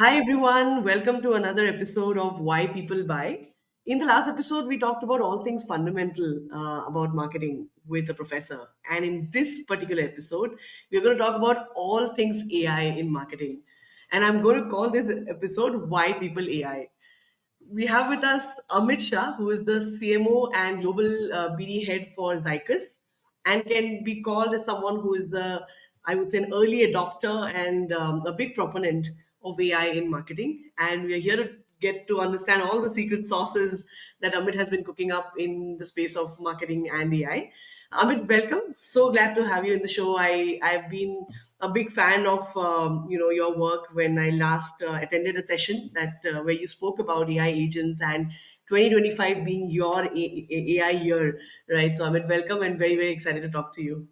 Hi everyone, welcome to another episode of Why People Buy. In the last episode, we talked about all things fundamental about marketing with the professor. And in this particular episode, we're going to talk about all things AI in marketing. And I'm going to call this episode Why People AI. We have with us Amit Shah, who is the CMO and global BD head for Zycus, and can be called as someone who is I would say, an early adopter and a big proponent of AI in marketing. And we are here to get to understand all the secret sauces that Amit has been cooking up in the space of marketing and AI. Amit, welcome. So glad to have you in the show. I've been a big fan of your work when I last attended a session that where you spoke about AI agents and 2025 being your AI year, right? So Amit, welcome and very excited to talk to you.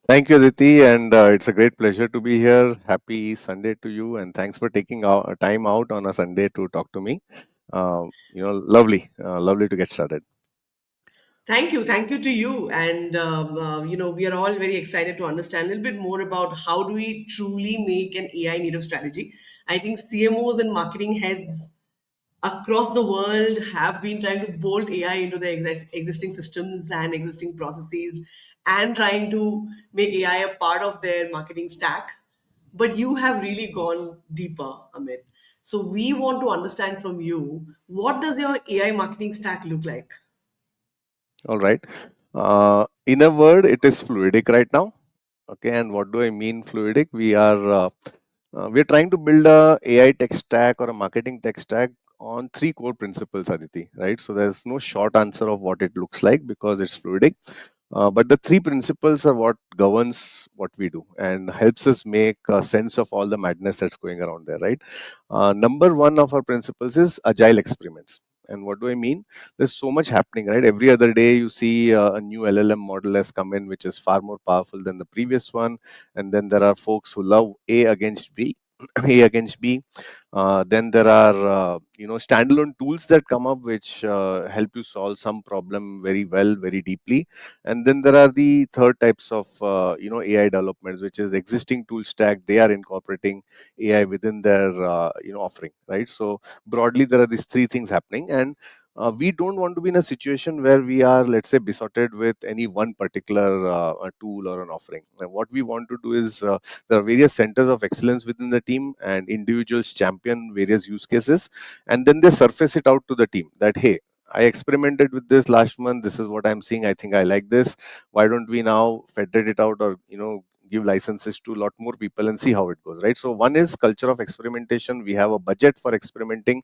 Thank you, Aditi, and it's a great pleasure to be here. Happy Sunday to you, and thanks for taking time out on a Sunday to talk to me. Lovely to get started. Thank you to you, and we are all very excited to understand a little bit more about how do we truly make an AI native strategy. I think CMOs and marketing heads across the world have been trying to bolt AI into their existing systems and existing processes and trying to make AI a part of their marketing stack. But you have really gone deeper, Amit. So we want to understand from you, what does your AI marketing stack look like? All right. In a word, it is fluidic right now. Okay, and what do I mean fluidic? We are trying to build a AI tech stack or a marketing tech stack on three core principles, Aditi. Right. So there's no short answer of what it looks like because it's fluidic. But the three principles are what governs what we do and helps us make sense of all the madness that's going around there, right? Number one of our principles is agile experiments. And what do I mean? There's so much happening, right? Every other day you see a new LLM model has come in, which is far more powerful than the previous one. And then there are folks who love A against B. A against B. Then there are standalone tools that come up which help you solve some problem very well, very deeply. And then there are the third types of AI developments, which is existing tool stack. They are incorporating AI within their offering, right? So broadly, there are these three things happening, and we don't want to be in a situation where we are, let's say, besotted with any one particular tool or an offering. And what we want to do is there are various centers of excellence within the team, and individuals champion various use cases, and then they surface it out to the team that, hey, I experimented with this last month. This is what I'm seeing. I think I like this. Why don't we now federate it out, or give licenses to a lot more people and see how it goes, right? So one is culture of experimentation. We have a budget for experimenting,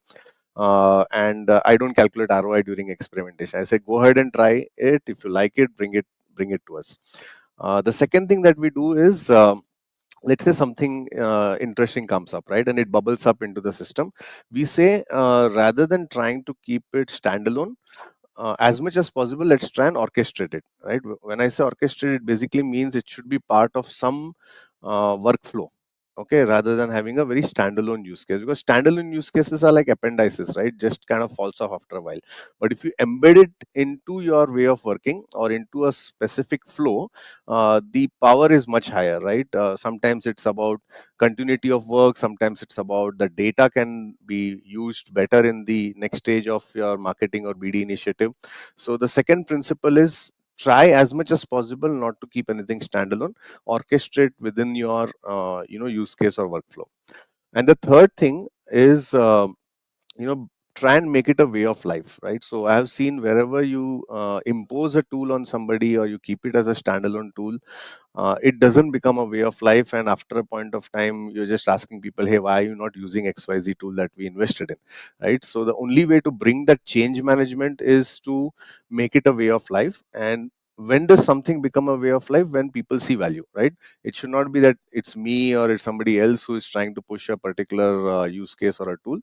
and I don't calculate ROI during experimentation. I say go ahead and try it. If you like it, bring it to us. The second thing that we do is, let's say something interesting comes up, right, and it bubbles up into the system. We say, rather than trying to keep it standalone, as much as possible, let's try and orchestrate it, right? When I say orchestrate, it basically means it should be part of some workflow, okay, rather than having a very standalone use case, because standalone use cases are like appendices, right? Just kind of falls off after a while. But if you embed it into your way of working or into a specific flow, the power is much higher, right? Sometimes it's about continuity of work, sometimes it's about the data can be used better in the next stage of your marketing or BD initiative. So the second principle is, try as much as possible not to keep anything standalone, orchestrate within your use case or workflow. And the third thing is, try and make it a way of life, right? So I have seen wherever you impose a tool on somebody or you keep it as a standalone tool, it doesn't become a way of life, and after a point of time you're just asking people, hey, why are you not using XYZ tool that we invested in, right? So the only way to bring that change management is to make it a way of life. And when does something become a way of life? When people see value, right? It should not be that it's me or it's somebody else who is trying to push a particular use case or a tool.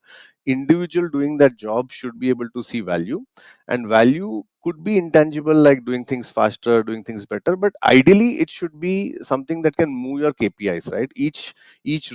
Individual doing that job should be able to see value, and value could be intangible, like doing things faster, doing things better, but ideally it should be something that can move your KPIs, right? Each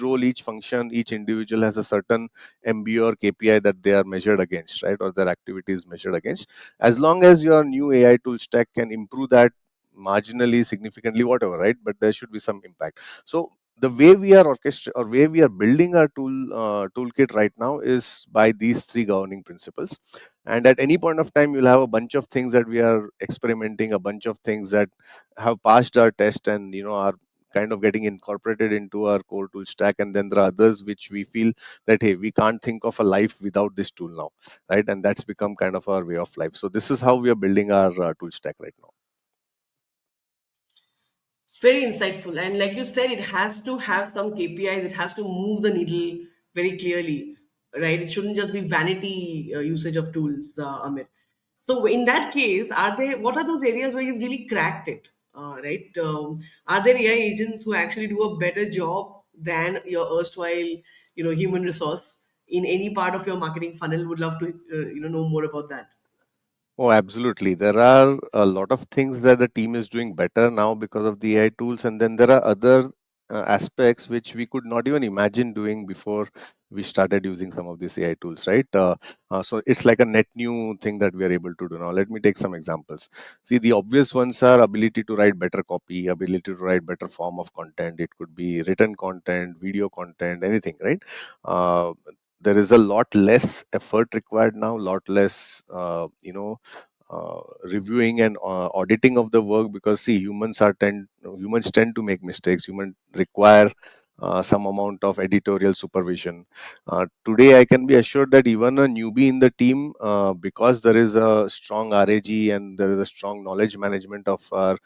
role, each function, each individual has a certain MBO or KPI that they are measured against, right, or their activity is measured against. As long as your new AI tool stack can improve that marginally, significantly, whatever, right, but there should be some impact. So the way we are or way we are building our toolkit right now is by these three governing principles. And at any point of time, you'll have a bunch of things that we are experimenting, a bunch of things that have passed our test and are kind of getting incorporated into our core tool stack. And then there are others which we feel that, hey, we can't think of a life without this tool now, right? And that's become kind of our way of life. So this is how we are building our tool stack right now. Very insightful. And like you said, it has to have some KPIs, it has to move the needle very clearly, right? It shouldn't just be vanity usage of tools, Amit. So in that case, what are those areas where you've really cracked it? Right? Are there AI agents who actually do a better job than your erstwhile, human resource in any part of your marketing funnel? Would love to, know more about that. Oh, absolutely. There are a lot of things that the team is doing better now because of the AI tools, and then there are other aspects which we could not even imagine doing before we started using some of these AI tools, right? So it's like a net new thing that we are able to do now. Let me take some examples. See, the obvious ones are ability to write better copy, ability to write better form of content. It could be written content, video content, anything, right? Uh, there is a lot less effort required now, lot less reviewing and auditing of the work, because see, humans tend to make mistakes. Humans require some amount of editorial supervision. Today I can be assured that even a newbie in the team, because there is a strong RAG and there is a strong knowledge management of our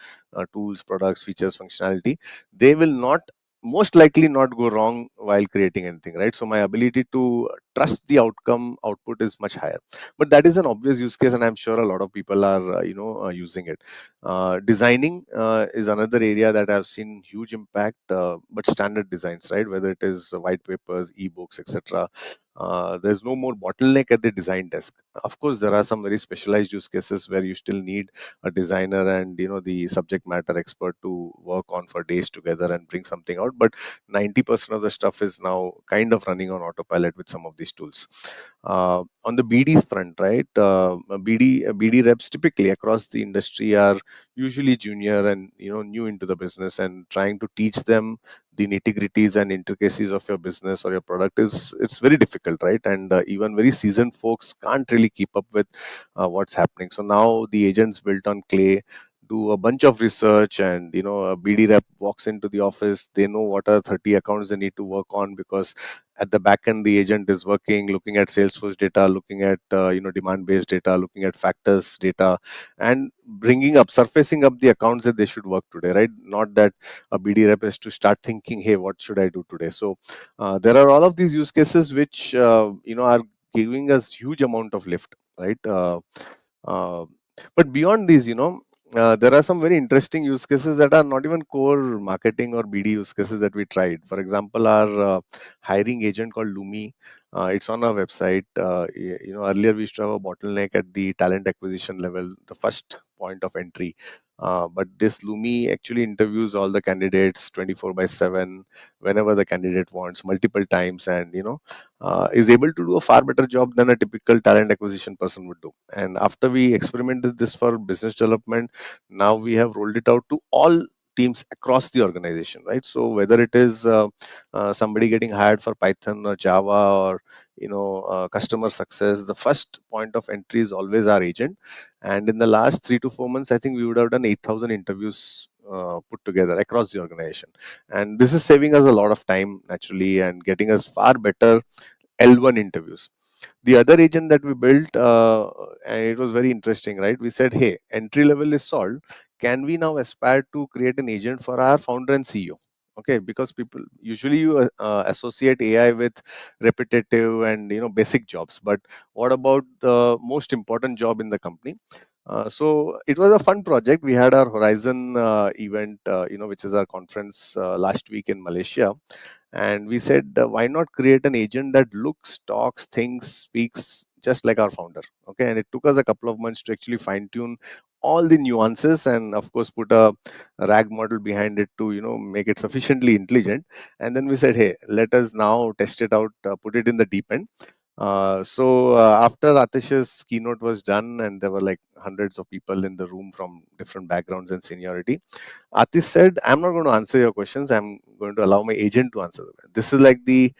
tools, products, features, functionality, they will not most likely not go wrong while creating anything, right? So my ability to trust the output is much higher. But that is an obvious use case, and I'm sure a lot of people are using it. Designing is another area that I've seen huge impact, but standard designs, right? Whether it is white papers, ebooks, etc. There's no more bottleneck at the design desk. Of course, there are some very specialized use cases where you still need a designer and the subject matter expert to work on for days together and bring something out. But 90% of the stuff is now kind of running on autopilot with some of these tools. On the BD front, right? BD reps typically across the industry are usually junior and new into the business, and trying to teach them the nitty-gritties and intricacies of your business or your product is it's very difficult, right? And even very seasoned folks can't really keep up with what's happening. So now the agents built on clay do a bunch of research, and a BD rep walks into the office, they know what are 30 accounts they need to work on, because at the back end the agent is working, looking at Salesforce data, looking at demand based data, looking at factors data, and bringing up surfacing up the accounts that they should work today, right? Not that a BD rep has to start thinking, hey, what should I do today? So there are all of these use cases which are giving us huge amount of lift, right? Uh, but beyond these, there are some very interesting use cases that are not even core marketing or BD use cases that we tried. For example, our hiring agent called Lumi. It's on our website. Earlier we used to have a bottleneck at the talent acquisition level, the first point of entry. But this Lumi actually interviews all the candidates 24/7, whenever the candidate wants, multiple times, and is able to do a far better job than a typical talent acquisition person would do. And after we experimented this for business development, now we have rolled it out to all teams across the organization, right? So whether it is somebody getting hired for Python or Java, or customer success, the first point of entry is always our agent. And in the last 3 to 4 months, I think we would have done 8,000 interviews put together across the organization. And this is saving us a lot of time naturally and getting us far better L1 interviews. The other agent that we built, and it was very interesting, right? We said, hey, entry level is solved. Can we now aspire to create an agent for our founder and CEO? Okay, because people usually you associate AI with repetitive and basic jobs, but what about the most important job in the company? So it was a fun project. We had our Horizon event, which is our conference last week in Malaysia, and we said, why not create an agent that looks, talks, thinks, speaks just like our founder? Okay, and it took us a couple of months to actually fine tune all the nuances, and of course put a RAG model behind it to make it sufficiently intelligent. And then we said, hey, let us now test it out, put it in the deep end. After Atish's keynote was done, and there were like hundreds of people in the room from different backgrounds and seniority, Atish said, "I'm not going to answer your questions. I'm going to allow my agent to answer them." This is like the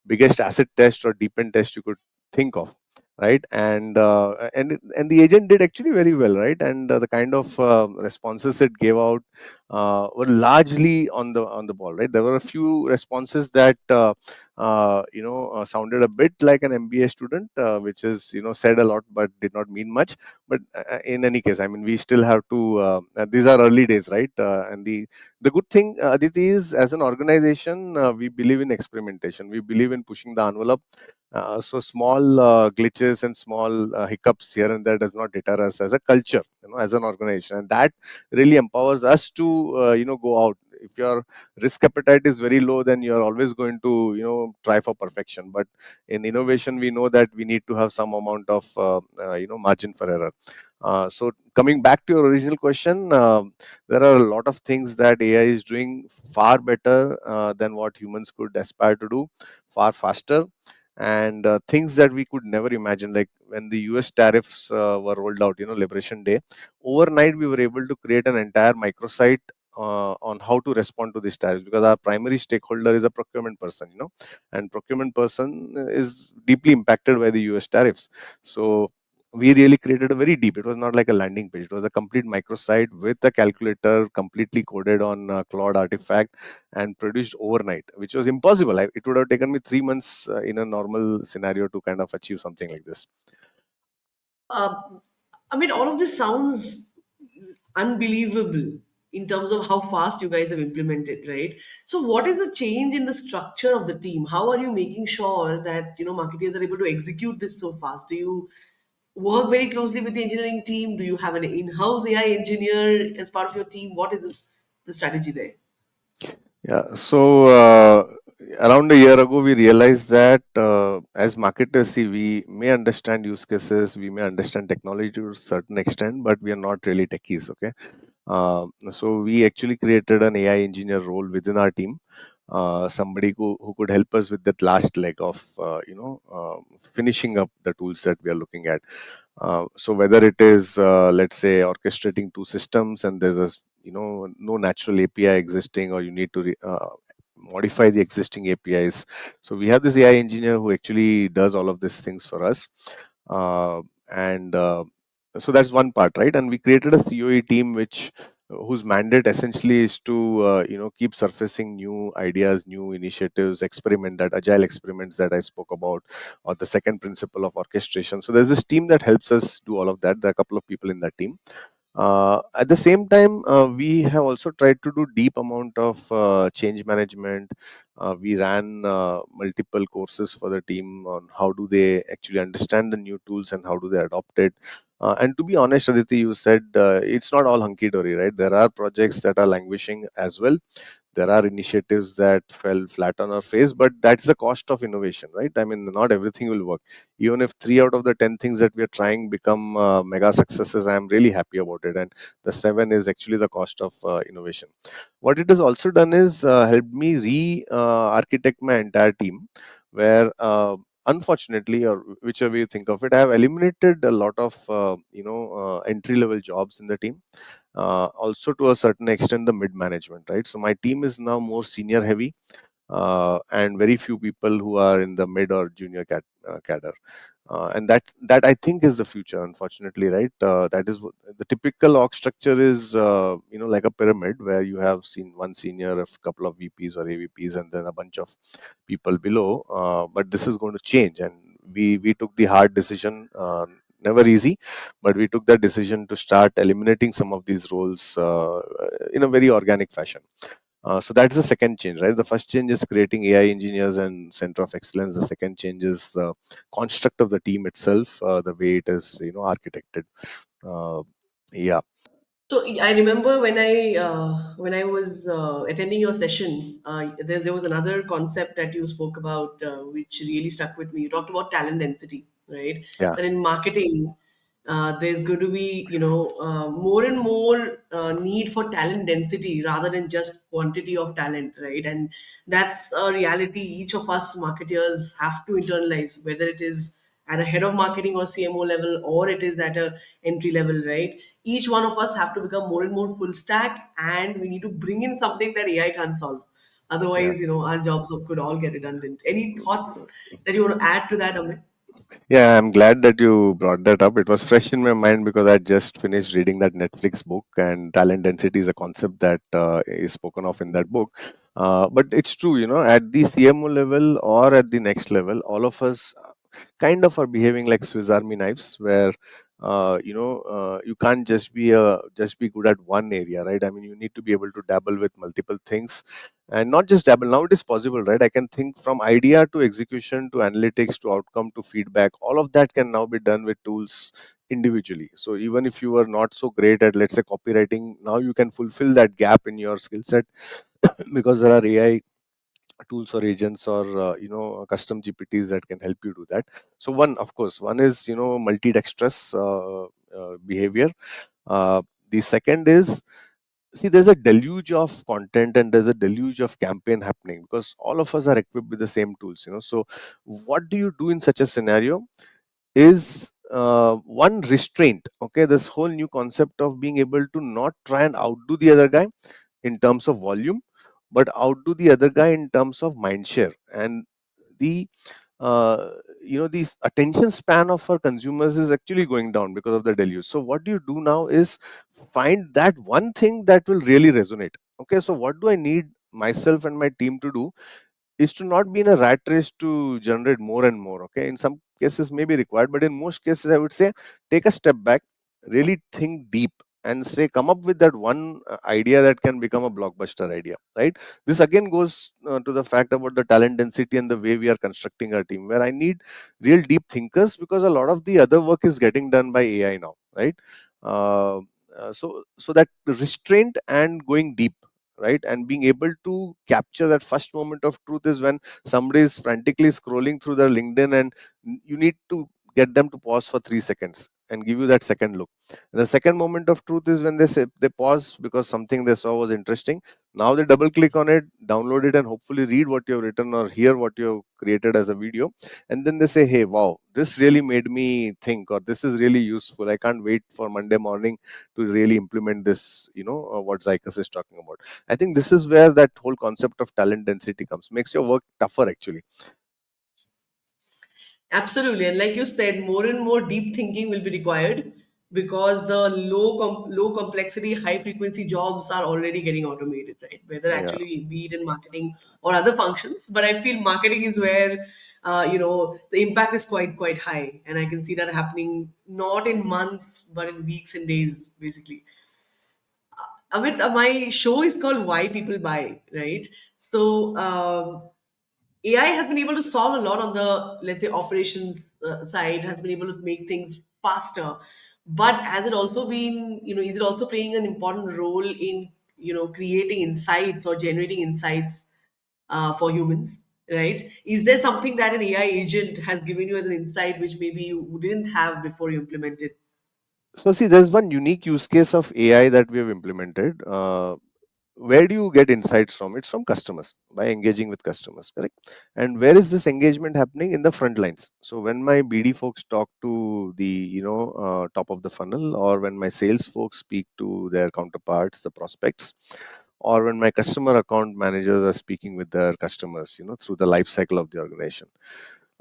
biggest acid test or deep end test you could think of, right? And the agent did actually very well, right? And the kind of responses it gave out were largely on the ball, right? There were a few responses that sounded a bit like an MBA student, which is said a lot but did not mean much. But in any case, I mean, we still have to. These are early days, right? And the good thing, Aditi, is as an organization, we believe in experimentation. We believe in pushing the envelope. So small glitches and small hiccups here and there does not deter us as a culture, as an organization, and that really empowers us to, go out. If your risk appetite is very low, then you're always going to, try for perfection. But in innovation, we know that we need to have some amount of, margin for error. So coming back to your original question, there are a lot of things that AI is doing far better than what humans could aspire to do, far faster, and things that we could never imagine. Like when the US tariffs were rolled out, Liberation Day, overnight we were able to create an entire microsite on how to respond to these tariffs, because our primary stakeholder is a procurement person, and procurement person is deeply impacted by the US tariffs. So we really created a very deep, it was not like a landing page, it was a complete microsite with a calculator completely coded on Claude Artifact and produced overnight, which was impossible. It would have taken me 3 months in a normal scenario to kind of achieve something like this. Uh, I mean, all of this sounds unbelievable in terms of how fast you guys have implemented, right? So, what is the change in the structure of the team? How are you making sure that marketeers are able to execute this so fast? Do you work very closely with the engineering team? Do you have an in-house AI engineer as part of your team? What is the strategy there? Yeah. Around a year ago, we realized that as marketers, see, we may understand use cases, we may understand technology to a certain extent, but we are not really techies. Okay. So we actually created an AI engineer role within our team, somebody who could help us with that last leg of finishing up the tools that we are looking at. So whether it is, let's say, orchestrating two systems, and there's a no natural API existing, or you need to modify the existing APIs. So we have this AI engineer who actually does all of these things for us, and so that's one part, right? And we created a COE team which whose mandate essentially is to keep surfacing new ideas, new initiatives, experiment, that agile experiments that I spoke about, or the second principle of orchestration. So there's this team that helps us do all of that. There are a couple of people in that team. At the same time, we have also tried to do deep amount of change management. We ran multiple courses for the team on how do they actually understand the new tools and how do they adopt it. And to be honest, Aditi, you said it's not all hunky dory, right? There are projects that are languishing as well. There are initiatives that fell flat on our face, but that's the cost of innovation, right? I mean, not everything will work. Even if 3 out of the 10 things that we are trying become mega successes, I am really happy about it. And the 7 is actually the cost of innovation. What it has also done is helped me re-architect my entire team, where unfortunately, or whichever you think of it, I have eliminated a lot of entry level jobs in the team, also to a certain extent the mid management, right? So my team is now more senior heavy, and very few people who are in the mid or junior cadre. And that I think is the future, unfortunately, right? That is the typical org structure is, like a pyramid where you have seen one senior, a couple of VPs or AVPs, and then a bunch of people below. But this is going to change, and we took the hard decision. Never easy, but we took that decision to start eliminating some of these roles in a very organic fashion. So that's the second change, right? The first change is creating AI engineers and center of excellence. The second change is the construct of the team itself, the way it is, architected. Uh, yeah, So I remember when I was attending your session, there was another concept that you spoke about, which really stuck with me. You talked about talent density, right? yeah, That in marketing, There's going to be, more and more need for talent density rather than just quantity of talent, right? And that's a reality each of us marketers have to internalize, whether it is at a head of marketing or CMO level, or it is at a entry level, right? Each one of us have to become more and more full stack, and we need to bring in something that AI can't solve. Yeah. Otherwise, our jobs could all get redundant. Any thoughts that you want to add to that, Amit? Yeah, I'm glad that you brought that up. It was fresh in my mind because I just finished reading that Netflix book, and talent density is a concept that is spoken of in that book. But it's true, at the CMO level or at the next level, all of us kind of are behaving like Swiss Army knives, where you can't just be good at one area, right? I mean, you need to be able to dabble with multiple things, and not just dabble. Now it is possible, right? I can think from idea to execution to analytics to outcome to feedback. All of that can now be done with tools individually. So even if you are not so great at, let's say, copywriting, now you can fulfill that gap in your skill set because there are AI tools or agents or custom GPTs that can help you do that. So one, of course, one is multidextrous behavior. uh, the second is, see, there's a deluge of content and there's a deluge of campaign happening because all of us are equipped with the same tools. So what do you do in such a scenario is one, restraint. Okay, this whole new concept of being able to not try and outdo the other guy in terms of volume, but outdo the other guy in terms of mind share. And the the attention span of our consumers is actually going down because of the deluge. So what do you do now is find that one thing that will really resonate. Okay, so what do I need myself and my team to do is to not be in a rat race to generate more and more. Okay, in some cases may be required, but in most cases I would say take a step back, really think deep, and say come up with that one idea that can become a blockbuster idea, right? This again goes to the fact about the talent density and the way we are constructing our team, where I need real deep thinkers because a lot of the other work is getting done by AI now, right? uh, so that restraint and going deep, right, and being able to capture that first moment of truth is when somebody is frantically scrolling through their LinkedIn, and you need to get them to pause for 3 seconds and give you that second look. And the second moment of truth is when they say they pause because something they saw was interesting. Now they double click on it, download it, and hopefully read what you have written or hear what you have created as a video. And then they say, hey, wow, this really made me think, or this is really useful. I can't wait for Monday morning to really implement this, what Zycus is talking about. I think this is where that whole concept of talent density comes, makes your work tougher actually. Absolutely, and like you said, more and more deep thinking will be required because the low complexity, high frequency jobs are already getting automated, right? Whether Yeah. actually be it in marketing or other functions, but I feel marketing is where the impact is quite high, and I can see that happening not in months but in weeks and days, basically. Amit, my show is called Why People Buy, right? So AI has been able to solve a lot on the, let's say, operations side, has been able to make things faster. But has it also been, is it also playing an important role in, creating insights or generating insights for humans, right? Is there something that an AI agent has given you as an insight which maybe you didn't have before you implemented? So see, there's one unique use case of AI that we have implemented. Where do you get insights from? It's from customers, by engaging with customers, correct? And where is this engagement happening? In the front lines. So when my BD folks talk to the top of the funnel, or when my sales folks speak to their counterparts, the prospects, or when my customer account managers are speaking with their customers, through the life cycle of the organization.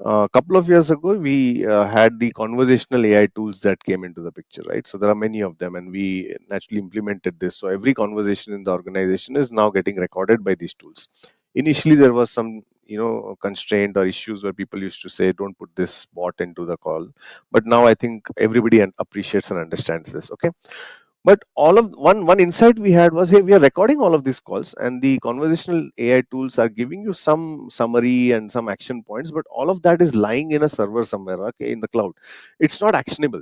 A couple of years ago, we had the conversational AI tools that came into the picture, right? So there are many of them, and we naturally implemented this. So every conversation in the organization is now getting recorded by these tools. Initially, there was some constraint or issues where people used to say, "Don't put this bot into the call," but now I think everybody appreciates and understands this. Okay, but all of one insight we had was, hey, we are recording all of these calls, and the conversational AI tools are giving you some summary and some action points, but all of that is lying in a server somewhere, okay, in the cloud. It's not actionable,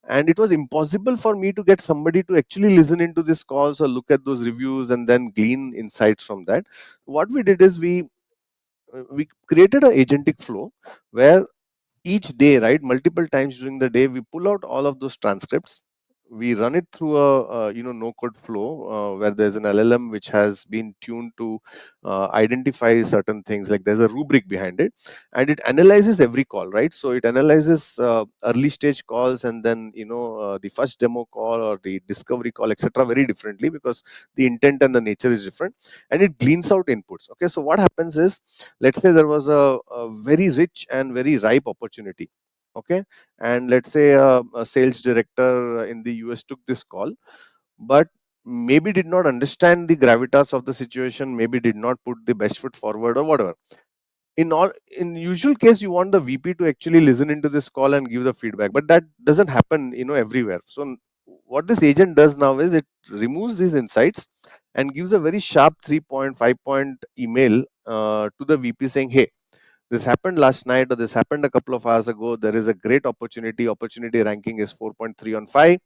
and it was impossible for me to get somebody to actually listen into these calls or look at those reviews and then glean insights from that. What we did is we created an agentic flow where each day, right, multiple times during the day, we pull out all of those transcripts, we run it through a no code flow, where there's an LLM which has been tuned to identify certain things, like there's a rubric behind it, and it analyzes every call, right? So it analyzes early stage calls, and then the first demo call or the discovery call, etc., very differently, because the intent and the nature is different, and it gleans out inputs. Okay, so what happens is, let's say there was a very rich and very ripe opportunity. Okay, and let's say a sales director in the US took this call, but maybe did not understand the gravitas of the situation, maybe did not put the best foot forward or whatever. In usual case, you want the VP to actually listen into this call and give the feedback, but that doesn't happen everywhere. So what this agent does now is it removes these insights and gives a very sharp 3 point 5 point email to the VP saying, hey, this happened last night, or this happened a couple of hours ago, there is a great opportunity ranking is 4.3 on 5,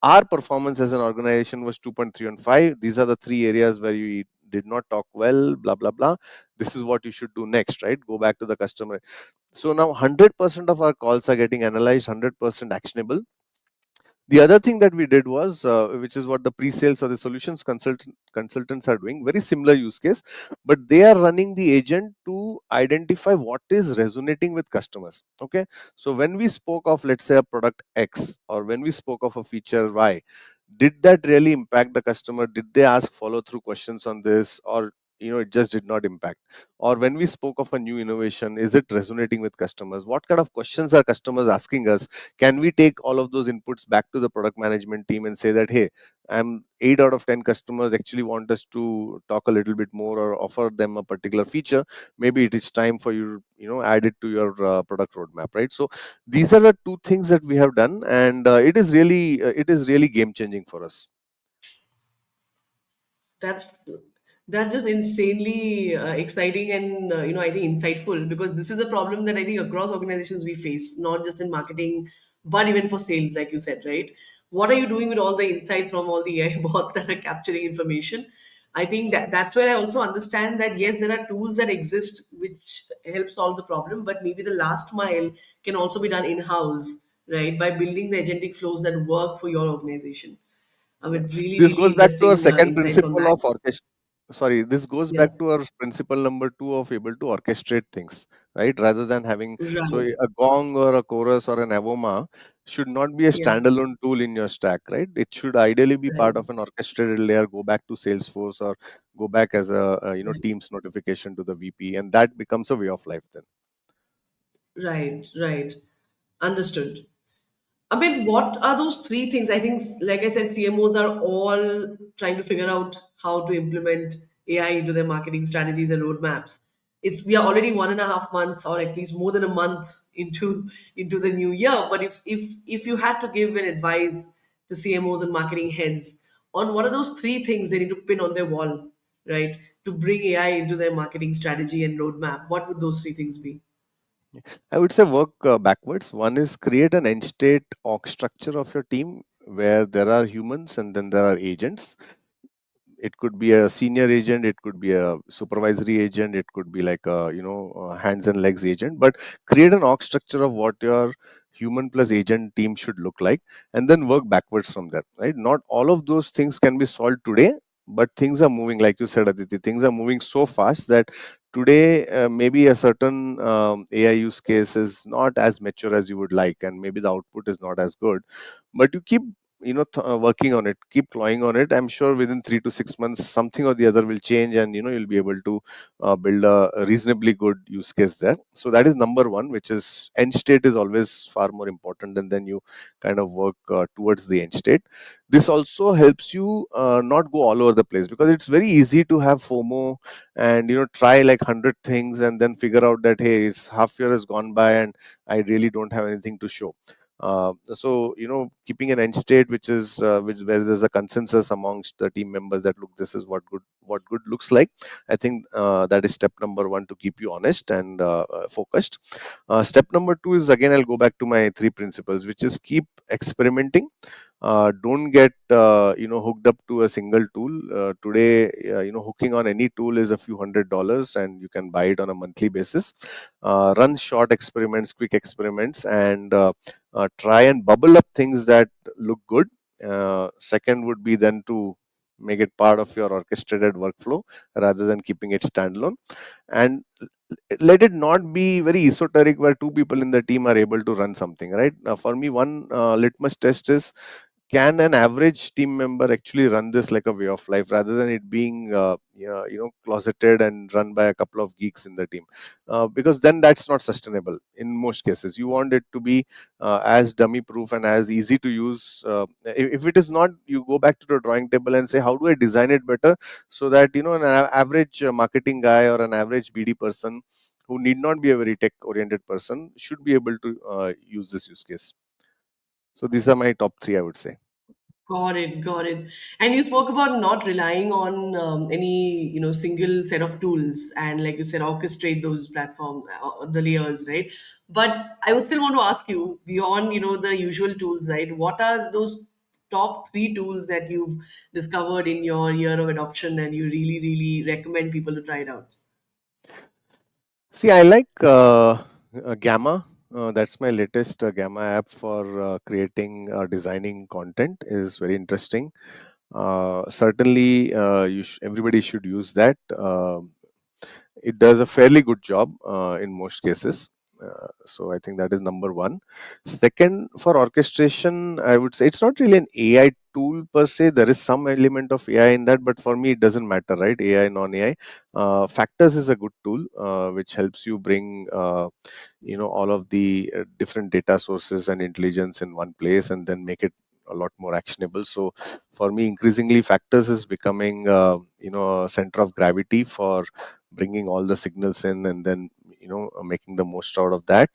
our performance as an organization was 2.3 on 5, these are the three areas where you did not talk well, blah blah blah, this is what you should do next, right? Go back to the customer. So now 100% of our calls are getting analyzed, 100% actionable. The other thing that we did was, which is what the pre-sales or the solutions consultants are doing, very similar use case, but they are running the agent to identify what is resonating with customers. Okay, so when we spoke of, let's say, a product X, or when we spoke of a feature Y, did that really impact the customer? Did they ask follow through questions on this, or it just did not impact? Or when we spoke of a new innovation, is it resonating with customers? What kind of questions are customers asking us? Can we take all of those inputs back to the product management team and say that, hey, I'm 8 out of 10 customers actually want us to talk a little bit more or offer them a particular feature, maybe it is time for you add it to your product roadmap, right? So these are the two things that we have done, and it is really game changing for us. That's that's just insanely exciting and I think insightful, because this is a problem that I think across organizations we face, not just in marketing but even for sales, like you said, right? What are you doing with all the insights from all the AI bots that are capturing information? I think that's where I also understand that yes, there are tools that exist which help solve the problem, but maybe the last mile can also be done in house, right? By building the agentic flows that work for your organization. I Yeah. mean, really, This really goes back to our interesting second insights on principle that. of orchestra. Sorry, this goes Yeah, back to our principle number two of able to orchestrate things, right? Rather than having, so right, a gong or a chorus or an avoma should not be a yeah, standalone tool in your stack, right? It should ideally be right, part of an orchestrated layer, go back to Salesforce, or go back as a right, Teams notification to the VP, and that becomes a way of life then. right, right. Understood. I mean, what are those three things? I think, like I said, CMOs are all trying to figure out how to implement AI into their marketing strategies and roadmaps. We are already 1.5 months, or at least more than a month into the new year. But if you had to give an advice to CMOs and marketing heads on what are those three things they need to pin on their wall, right, to bring AI into their marketing strategy and roadmap, what would those three things be? I would say work backwards. One is create an end state org structure of your team where there are humans and then there are agents. It could be a senior agent, it could be a supervisory agent, it could be like a hands and legs agent, but create an org structure of what your human plus agent team should look like, and then work backwards from there, right? Not all of those things can be solved today, but things are moving, like you said, Aditi, things are moving so fast that today maybe a certain AI use case is not as mature as you would like, and maybe the output is not as good, but you keep working on it, keep clawing on it. I'm sure within 3 to 6 months something or the other will change, and you'll be able to build a reasonably good use case there. So that is number one, which is end state is always far more important, and then you kind of work towards the end state. This also helps you not go all over the place, because it's very easy to have FOMO and try like 100 things and then figure out that, hey, it's half year has gone by and I really don't have anything to show. So keeping an end state which is which where there's a consensus amongst the team members that, look, this is what good looks like. I think that is step number one, to keep you honest and focused. Step number two is, again, I'll go back to my three principles, which is keep experimenting. Don't get hooked up to a single tool. Today, hooking on any tool is a few $100s, and you can buy it on a monthly basis. Run short experiments, quick experiments, and try and bubble up things that look good. Second would be then to make it part of your orchestrated workflow rather than keeping it standalone, and let it not be very esoteric where two people in the team are able to run something, right? For me, one litmus test is, can an average team member actually run this like a way of life rather than it being closeted and run by a couple of geeks in the team? Because then that's not sustainable in most cases. You want it to be as dummy proof and as easy to use. If it is not, you go back to the drawing table and say, how do I design it better so that an average marketing guy or an average BD person who need not be a very tech oriented person should be able to use this use case. So these are my top three, I would say. Got it, got it. And you spoke about not relying on any, single set of tools, and like you said, orchestrate those platform, the layers, right? But I would still want to ask you, beyond, the usual tools, right? What are those top three tools that you've discovered in your year of adoption, and you really, really recommend people to try it out? See, I like Gamma. That's my latest Gamma app for creating designing content. Is very interesting. Certainly, everybody should use that. It does a fairly good job in most cases. So I think that is number one. Second, for orchestration, I would say it's not really an AI tool per se. There is some element of AI in that, but for me, it doesn't matter, right? AI, non-AI. Factors is a good tool which helps you bring all of the different data sources and intelligence in one place, and then make it a lot more actionable. So for me, increasingly, factors is becoming a center of gravity for bringing all the signals in, and then making the most out of that.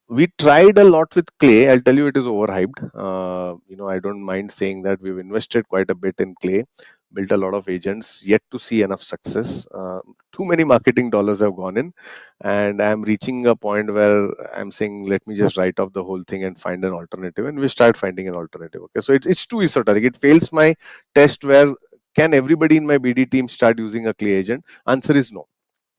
We tried a lot with clay. I'll tell you, it is overhyped. I don't mind saying that we've invested quite a bit in clay, built a lot of agents, yet to see enough success. Too many marketing dollars have gone in, and I'm reaching a point where I'm saying, let me just write off the whole thing and find an alternative. And we start finding an alternative. Okay, so it's too esoteric. It fails my test where, can everybody in my BD team start using a clay agent? Answer is no.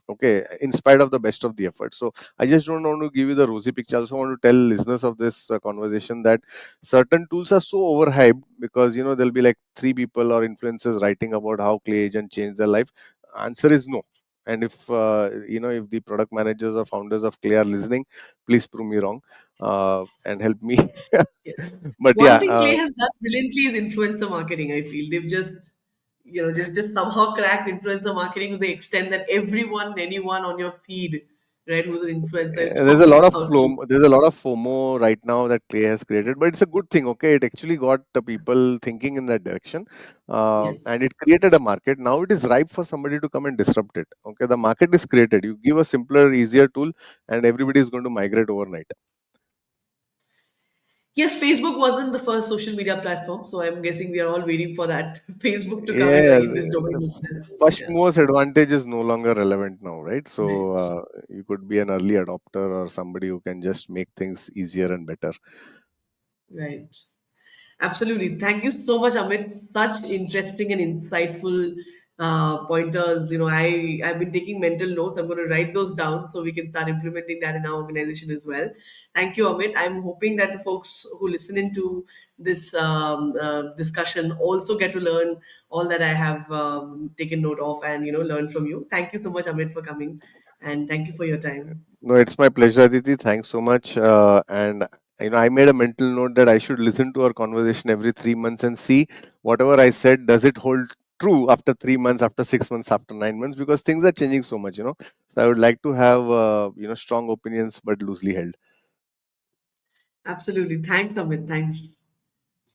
Okay, in spite of the best of the effort. So I just don't want to give you the rosy picture. I also want to tell listeners of this conversation that certain tools are so overhyped, because there'll be like three people or influencers writing about how clay agent changed their life. Answer is no. And if if the product managers or founders of clay are listening, please prove me wrong and help me. Yes. But One yeah, thing Clay has done brilliantly is influencer marketing, I feel. They've just somehow cracked influencer marketing to the extent that everyone, anyone on your feed, right, who's an influencer is there's a talking lot of about you. FOMO, there's a lot of FOMO right now that Clay has created, but it's a good thing. Okay, it actually got the people thinking in that direction, and Yes. it created a market. Now it is ripe for somebody to come and disrupt it. Okay, the market is created. You give a simpler, easier tool, and everybody is going to migrate overnight. Yes, Facebook wasn't the first social media platform, so I'm guessing we are all waiting for that Facebook to come Yeah, in this the domain itself. first Yeah. movers advantage is no longer relevant now, right? So Right. you could be an early adopter or somebody who can just make things easier and better. Right. Absolutely. Thank you so much, Amit. Such interesting and insightful pointers. I've been taking mental notes. I'm going to write those down so we can start implementing that in our organization as well. Thank you, Amit. I'm hoping that the folks who listen into this discussion also get to learn all that I have taken note of and learn from you. Thank you so much, Amit, for coming, and thank you for your time. No, it's my pleasure, Aditi. Thanks so much. And I made a mental note that I should listen to our conversation every 3 months and see whatever I said, does it hold true after 3 months, after 6 months, after 9 months, because things are changing so much. So I would like to have strong opinions but loosely held. Absolutely. Thanks, Amit. Thanks.